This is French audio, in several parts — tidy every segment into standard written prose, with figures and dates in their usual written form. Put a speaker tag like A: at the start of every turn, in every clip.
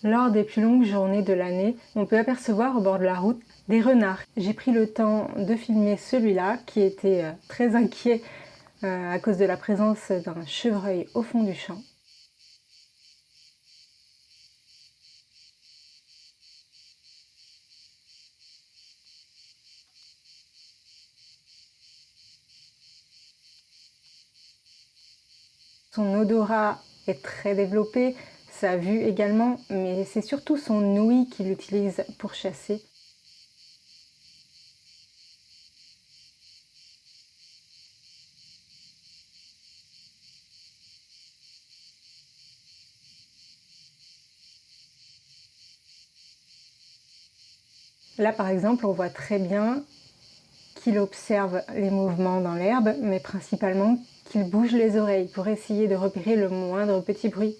A: Lors des plus longues journées de l'année, on peut apercevoir au bord de la route des renards. J'ai pris le temps de filmer celui-là qui était très inquiet à cause de la présence d'un chevreuil au fond du champ. Son odorat est très développé, sa vue également, mais c'est surtout son ouïe qu'il utilise pour chasser. Là par exemple, on voit très bien qu'il observe les mouvements dans l'herbe, mais principalement qu'il bouge les oreilles pour essayer de repérer le moindre petit bruit.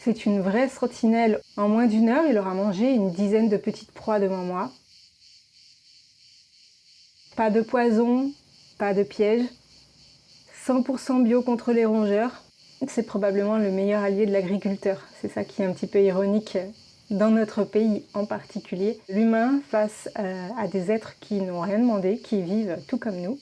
A: C'est une vraie sentinelle. En moins d'une heure, il aura mangé une dizaine de petites proies devant moi. Pas de poison, pas de piège. 100% bio contre les rongeurs. C'est probablement le meilleur allié de l'agriculteur. C'est ça qui est un petit peu ironique dans notre pays en particulier. L'humain face à des êtres qui n'ont rien demandé, qui vivent tout comme nous.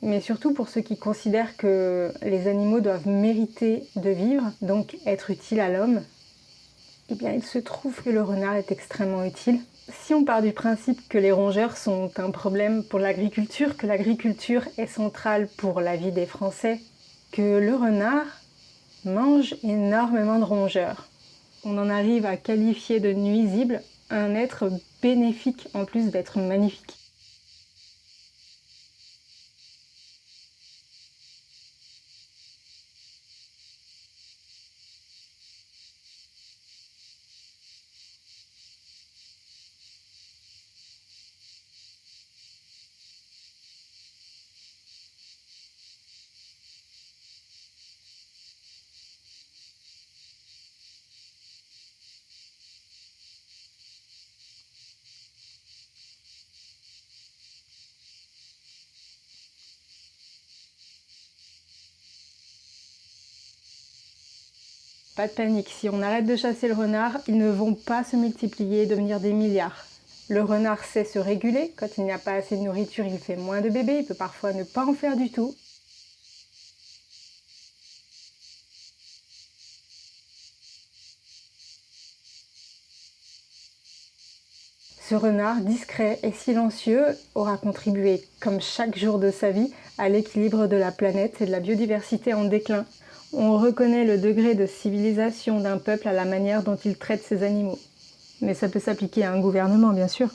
A: Mais surtout pour ceux qui considèrent que les animaux doivent mériter de vivre, donc être utiles à l'homme, eh bien il se trouve que le renard est extrêmement utile. Si on part du principe que les rongeurs sont un problème pour l'agriculture, que l'agriculture est centrale pour la vie des Français, que le renard mange énormément de rongeurs, on en arrive à qualifier de nuisible un être bénéfique en plus d'être magnifique. Pas de panique, si on arrête de chasser le renard, ils ne vont pas se multiplier et devenir des milliards. Le renard sait se réguler, quand il n'y a pas assez de nourriture, il fait moins de bébés, il peut parfois ne pas en faire du tout. Ce renard, discret et silencieux, aura contribué, comme chaque jour de sa vie, à l'équilibre de la planète et de la biodiversité en déclin. On reconnaît le degré de civilisation d'un peuple à la manière dont il traite ses animaux. Mais ça peut s'appliquer à un gouvernement, bien sûr.